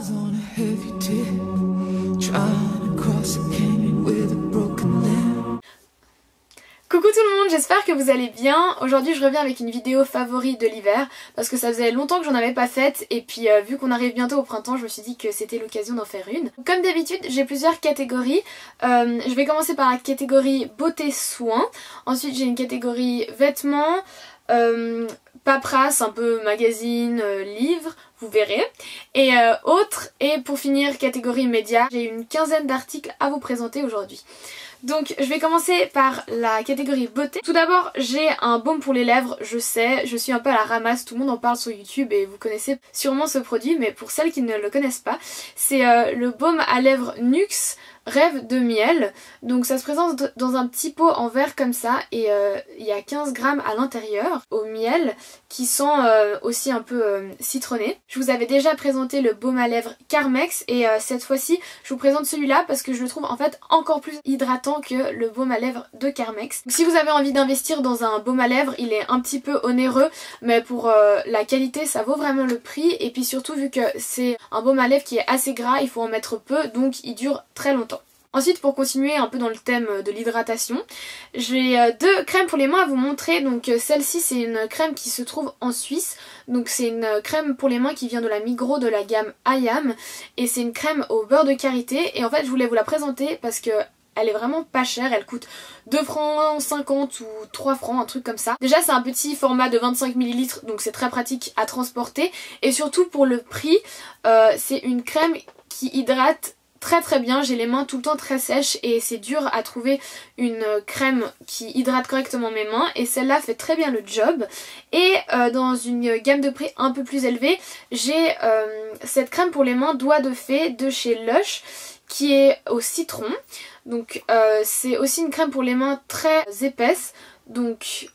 was on a heavy tip, trying to cross a canyon with a broken limb. Coucou tout le monde, j'espère que vous allez bien. Aujourd'hui je reviens avec une vidéo favori de l'hiver parce que ça faisait longtemps que j'en avais pas faite et puis vu qu'on arrive bientôt au printemps, je me suis dit que c'était l'occasion d'en faire une. Comme d'habitude, j'ai plusieurs catégories. Je vais commencer par la catégorie beauté soins. Ensuite j'ai une catégorie vêtements, paperasse, un peu magazine, livre, vous verrez. Et autres, et pour finir catégorie médias, j'ai une quinzaine d'articles à vous présenter aujourd'hui. Donc je vais commencer par la catégorie beauté. Tout d'abord j'ai un baume pour les lèvres, je sais, je suis un peu à la ramasse, tout le monde en parle sur YouTube et vous connaissez sûrement ce produit, mais pour celles qui ne le connaissent pas, c'est le baume à lèvres Nuxe Rêve de miel. Donc ça se présente dans un petit pot en verre comme ça et il y a 15 grammes à l'intérieur au miel qui sent aussi un peu citronné. Je vous avais déjà présenté le baume à lèvres Carmex et cette fois-ci je vous présente celui-là parce que je le trouve en fait encore plus hydratant que le baume à lèvres de Carmex. Donc, si vous avez envie d'investir dans un baume à lèvres, il est un petit peu onéreux mais pour la qualité ça vaut vraiment le prix et puis surtout vu que c'est un baume à lèvres qui est assez gras, il faut en mettre peu donc il dure très longtemps. Ensuite, pour continuer un peu dans le thème de l'hydratation, j'ai deux crèmes pour les mains à vous montrer. Donc celle-ci c'est une crème qui se trouve en Suisse. Donc c'est une crème pour les mains qui vient de la Migros de la gamme IAM. Et c'est une crème au beurre de karité. Et en fait je voulais vous la présenter parce que elle est vraiment pas chère, elle coûte 2 francs 50 ou 3 francs, un truc comme ça. Déjà c'est un petit format de 25 ml donc c'est très pratique à transporter. Et surtout pour le prix, c'est une crème qui hydrate très bien, j'ai les mains tout le temps très sèches et c'est dur à trouver une crème qui hydrate correctement mes mains et celle-là fait très bien le job. Et dans une gamme de prix un peu plus élevée, j'ai cette crème pour les mains Doigts de Fée de chez Lush qui est au citron. Donc c'est aussi une crème pour les mains très épaisse, donc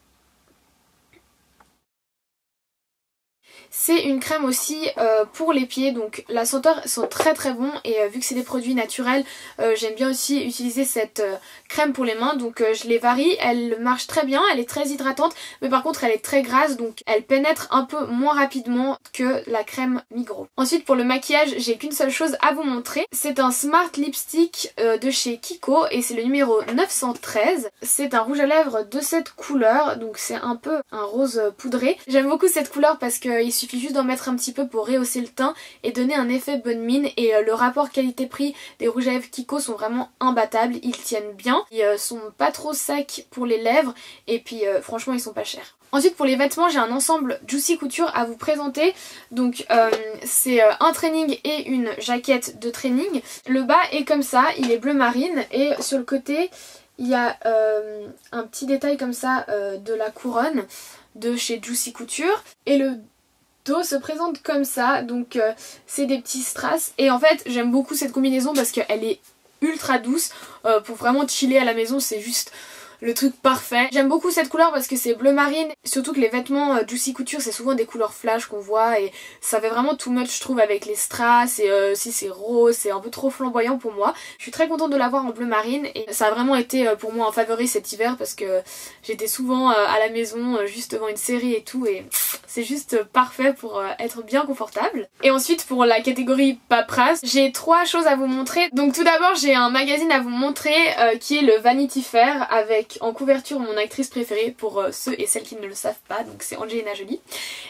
c'est une crème aussi pour les pieds, donc la senteur sont très bons et vu que c'est des produits naturels, j'aime bien aussi utiliser cette crème pour les mains, donc je les varie, elle marche très bien, elle est très hydratante, mais par contre elle est très grasse, donc elle pénètre un peu moins rapidement que la crème Migros. Ensuite pour le maquillage, j'ai qu'une seule chose à vous montrer, c'est un Smart Lipstick de chez Kiko et c'est le numéro 913. C'est un rouge à lèvres de cette couleur, donc c'est un peu un rose poudré. J'aime beaucoup cette couleur parce qu'il suffit juste d'en mettre un petit peu pour rehausser le teint et donner un effet bonne mine et le rapport qualité-prix des rouges à lèvres Kiko sont vraiment imbattables, ils tiennent bien, ils sont pas trop secs pour les lèvres et puis franchement ils sont pas chers. Ensuite pour les vêtements j'ai un ensemble Juicy Couture à vous présenter, donc c'est un training et une jaquette de training. Le bas est comme ça, il est bleu marine et sur le côté il y a un petit détail comme ça de la couronne de chez Juicy Couture et le dos se présente comme ça, donc c'est des petits strass et en fait j'aime beaucoup cette combinaison parce qu'elle est ultra douce pour vraiment chiller à la maison, c'est juste le truc parfait. J'aime beaucoup cette couleur parce que c'est bleu marine, surtout que les vêtements Juicy Couture c'est souvent des couleurs flash qu'on voit et ça fait vraiment too much je trouve avec les strass et si c'est rose, c'est un peu trop flamboyant pour moi. Je suis très contente de l'avoir en bleu marine et ça a vraiment été pour moi un favori cet hiver parce que j'étais souvent à la maison juste devant une série et tout et c'est juste parfait pour être bien confortable. Et ensuite pour la catégorie paperasse, j'ai trois choses à vous montrer. Donc tout d'abord j'ai un magazine à vous montrer qui est le Vanity Fair avec en couverture mon actrice préférée pour ceux et celles qui ne le savent pas, donc c'est Angelina Jolie.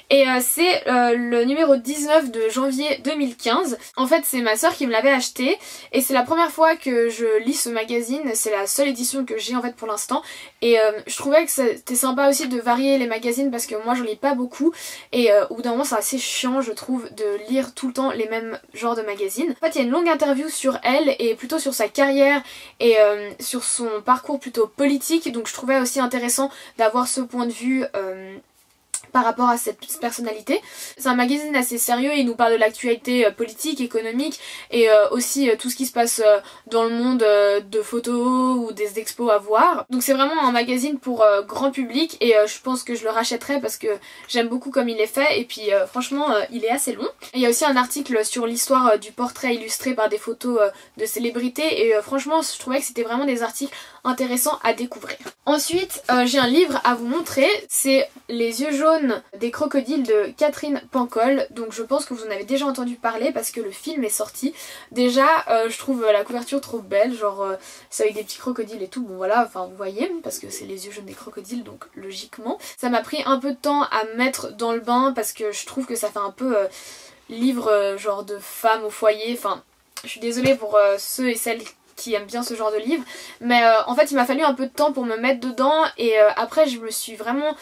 Et c'est le numéro 19 de janvier 2015. En fait c'est ma soeur qui me l'avait acheté et c'est la première fois que je lis ce magazine, c'est la seule édition que j'ai en fait pour l'instant. Et je trouvais que c'était sympa aussi de varier les magazines parce que moi j'en lis pas beaucoup et au bout d'un moment c'est assez chiant je trouve de lire tout le temps les mêmes genres de magazines. En fait il y a une longue interview sur elle et plutôt sur sa carrière et sur son parcours plutôt politique, donc je trouvais aussi intéressant d'avoir ce point de vue par rapport à cette personnalité. C'est un magazine assez sérieux, il nous parle de l'actualité politique, économique et aussi tout ce qui se passe dans le monde de photos ou des expos à voir. Donc c'est vraiment un magazine pour grand public et je pense que je le rachèterai parce que j'aime beaucoup comme il est fait et puis franchement il est assez long. Et il y a aussi un article sur l'histoire du portrait illustré par des photos de célébrités et franchement je trouvais que c'était vraiment des articles intéressants à découvrir. Ensuite j'ai un livre à vous montrer, c'est Les yeux jaunes Trône des crocodiles de Catherine Pancol. Donc je pense que vous en avez déjà entendu parler parce que le film est sorti. Déjà je trouve la couverture trop belle, genre c'est avec des petits crocodiles et tout, bon voilà, enfin vous voyez, parce que c'est les yeux jaunes des crocodiles donc logiquement. Ça m'a pris un peu de temps à mettre dans le bain parce que je trouve que ça fait un peu livre genre de femme au foyer, enfin je suis désolée pour ceux et celles qui aiment bien ce genre de livre, mais en fait il m'a fallu un peu de temps pour me mettre dedans et après je me suis vraiment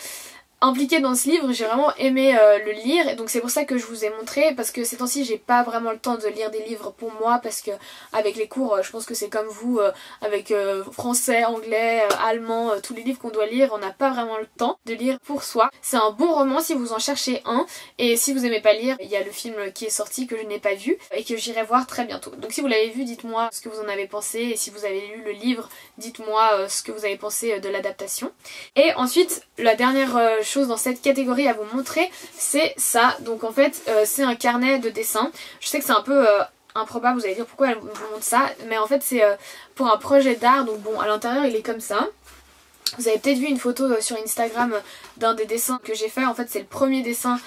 impliquée dans ce livre, j'ai vraiment aimé le lire et donc c'est pour ça que je vous ai montré, parce que ces temps-ci j'ai pas vraiment le temps de lire des livres pour moi parce que avec les cours je pense que c'est comme vous avec français, anglais, allemand, tous les livres qu'on doit lire, on n'a pas vraiment le temps de lire pour soi. C'est un bon roman si vous en cherchez un, et si vous aimez pas lire, il y a le film qui est sorti que je n'ai pas vu et que j'irai voir très bientôt. Donc si vous l'avez vu, dites-moi ce que vous en avez pensé, et si vous avez lu le livre, dites-moi ce que vous avez pensé de l'adaptation. Et ensuite la dernière chose dans cette catégorie à vous montrer, c'est ça. Donc en fait c'est un carnet de dessin. Je sais que c'est un peu improbable, vous allez dire pourquoi elle vous montre ça, mais en fait c'est pour un projet d'art. Donc bon, à l'intérieur il est comme ça. Vous avez peut-être vu une photo sur Instagram d'un des dessins que j'ai fait. En fait c'est le premier dessin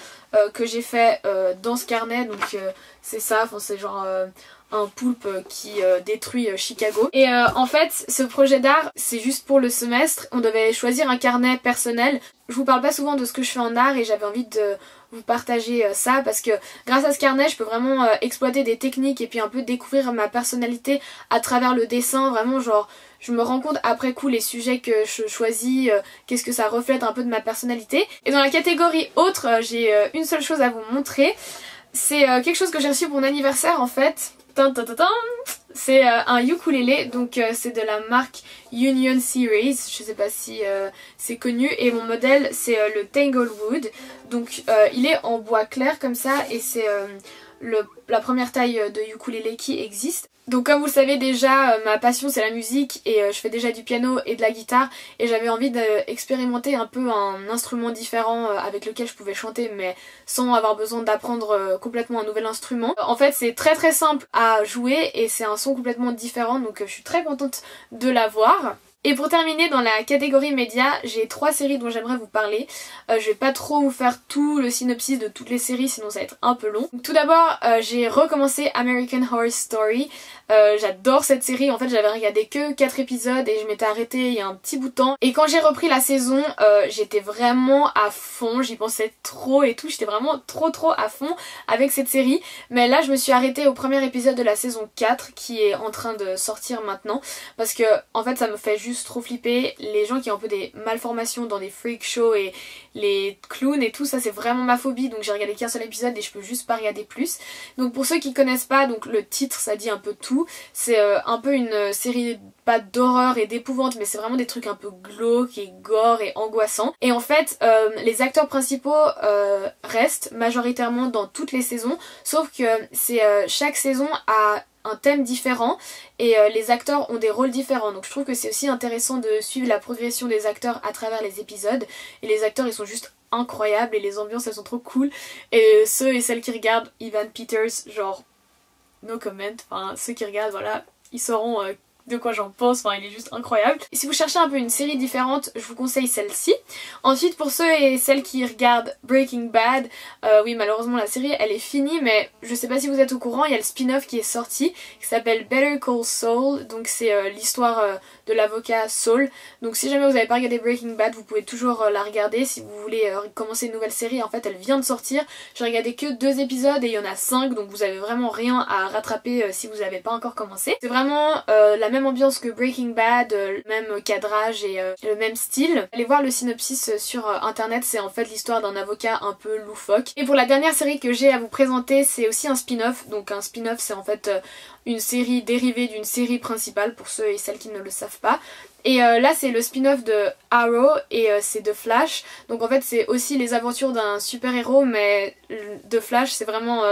que j'ai fait dans ce carnet, donc c'est ça, enfin, c'est genre un poulpe qui détruit Chicago. Et en fait ce projet d'art c'est juste pour le semestre, on devait choisir un carnet personnel. Je vous parle pas souvent de ce que je fais en art et j'avais envie de vous partager ça parce que grâce à ce carnet je peux vraiment exploiter des techniques et puis un peu découvrir ma personnalité à travers le dessin. Vraiment genre je me rends compte après coup les sujets que je choisis, qu'est-ce que ça reflète un peu de ma personnalité. Et dans la catégorie autre, j'ai une seule chose à vous montrer. C'est quelque chose que j'ai reçu pour mon anniversaire en fait. C'est un ukulélé, donc c'est de la marque Union Series, je sais pas si c'est connu, et mon modèle c'est le Tanglewood. Donc il est en bois clair comme ça et c'est la première taille de ukulélé qui existe. Donc comme vous le savez déjà, ma passion c'est la musique et je fais déjà du piano et de la guitare, et j'avais envie d'expérimenter un peu un instrument différent avec lequel je pouvais chanter mais sans avoir besoin d'apprendre complètement un nouvel instrument. En fait c'est très très simple à jouer et c'est un son complètement différent, donc je suis très contente de l'avoir. Et pour terminer dans la catégorie médias, j'ai 3 séries dont j'aimerais vous parler. Je vais pas trop vous faire tout le synopsis de toutes les séries sinon ça va être un peu long. Donc, tout d'abord j'ai recommencé American Horror Story. J'adore cette série, en fait j'avais regardé que 4 épisodes et je m'étais arrêtée il y a un petit bout de temps. Et quand j'ai repris la saison, j'étais vraiment à fond, j'y pensais trop et tout, j'étais vraiment trop à fond avec cette série. Mais là je me suis arrêtée au premier épisode de la saison 4 qui est en train de sortir maintenant. Parce que en fait ça me fait juste trop flipper. Les gens qui ont un peu des malformations dans des freak shows et les clowns et tout, ça c'est vraiment ma phobie, donc j'ai regardé qu'un seul épisode et je peux juste pas regarder plus. Donc pour ceux qui connaissent pas, donc le titre ça dit un peu tout. C'est un peu une série pas d'horreur et d'épouvante, mais c'est vraiment des trucs un peu glauques et gore et angoissants. Et en fait les acteurs principaux restent majoritairement dans toutes les saisons, sauf que c'est chaque saison a un thème différent et les acteurs ont des rôles différents, donc je trouve que c'est aussi intéressant de suivre la progression des acteurs à travers les épisodes, et les acteurs ils sont juste incroyables et les ambiances elles sont trop cool. Et ceux et celles qui regardent Evan Peters, genre no comment, enfin ceux qui regardent voilà ils sauront de quoi j'en pense, enfin il est juste incroyable. Et si vous cherchez un peu une série différente, je vous conseille celle-ci. Ensuite pour ceux et celles qui regardent Breaking Bad, oui malheureusement la série elle est finie, mais je sais pas si vous êtes au courant, il y a le spin-off qui est sorti qui s'appelle Better Call Saul, donc c'est l'histoire de l'avocat Saul. Donc si jamais vous n'avez pas regardé Breaking Bad, vous pouvez toujours la regarder si vous voulez commencer une nouvelle série. En fait elle vient de sortir, j'ai regardé que 2 épisodes et il y en a 5, donc vous avez vraiment rien à rattraper si vous n'avez pas encore commencé. C'est vraiment la même ambiance que Breaking Bad, le même cadrage et le même style. Allez voir le synopsis sur internet, c'est en fait l'histoire d'un avocat un peu loufoque. Et pour la dernière série que j'ai à vous présenter, c'est aussi un spin-off. Donc un spin-off c'est en fait une série dérivée d'une série principale pour ceux et celles qui ne le savent pas. Et là c'est le spin-off de Arrow et c'est de Flash. Donc en fait c'est aussi les aventures d'un super héros, mais de Flash c'est vraiment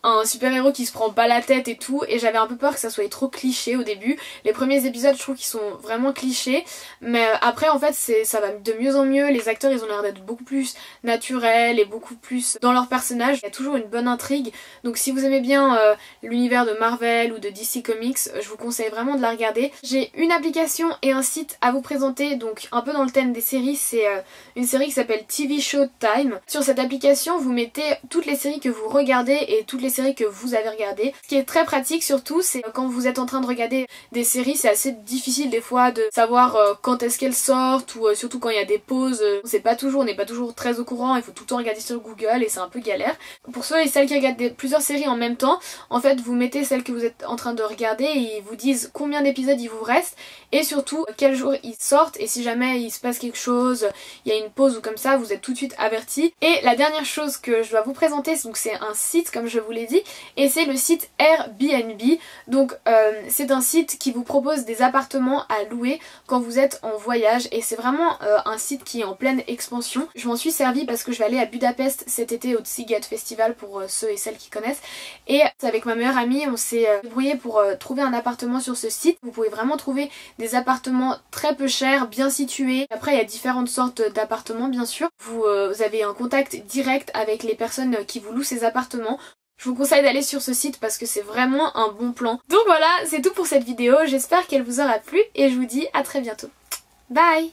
un super-héros qui se prend pas la tête et tout, et j'avais un peu peur que ça soit trop cliché au début. Les premiers épisodes je trouve qu'ils sont vraiment clichés, mais après en fait ça va de mieux en mieux, les acteurs ils ont l'air d'être beaucoup plus naturels et beaucoup plus dans leur personnage, il y a toujours une bonne intrigue, donc si vous aimez bien l'univers de Marvel ou de DC Comics, je vous conseille vraiment de la regarder. J'ai une application et un site à vous présenter, donc un peu dans le thème des séries, c'est une série qui s'appelle TV Showtime. Sur cette application vous mettez toutes les séries que vous regardez et toutes les séries que vous avez regardées. Ce qui est très pratique surtout, c'est quand vous êtes en train de regarder des séries, c'est assez difficile des fois de savoir quand est-ce qu'elles sortent, ou surtout quand il y a des pauses, on n'est pas toujours très au courant, il faut tout le temps regarder sur Google et c'est un peu galère. Pour ceux et celles qui regardent plusieurs séries en même temps, en fait vous mettez celle que vous êtes en train de regarder et ils vous disent combien d'épisodes il vous reste et surtout quel jour ils sortent, et si jamais il se passe quelque chose, il y a une pause ou comme ça, vous êtes tout de suite averti. Et la dernière chose que je dois vous présenter, donc c'est un site comme je vous l'ai dit, et c'est le site Airbnb. Donc c'est un site qui vous propose des appartements à louer quand vous êtes en voyage, et c'est vraiment un site qui est en pleine expansion. Je m'en suis servi parce que je vais aller à Budapest cet été au Sziget Festival pour ceux et celles qui connaissent, et avec ma meilleure amie on s'est débrouillé pour trouver un appartement sur ce site. Vous pouvez vraiment trouver des appartements très peu chers, bien situés. Après il y a différentes sortes d'appartements bien sûr. Vous avez un contact direct avec les personnes qui vous louent ces appartements. Je vous conseille d'aller sur ce site parce que c'est vraiment un bon plan. Donc voilà, c'est tout pour cette vidéo, j'espère qu'elle vous aura plu et je vous dis à très bientôt. Bye!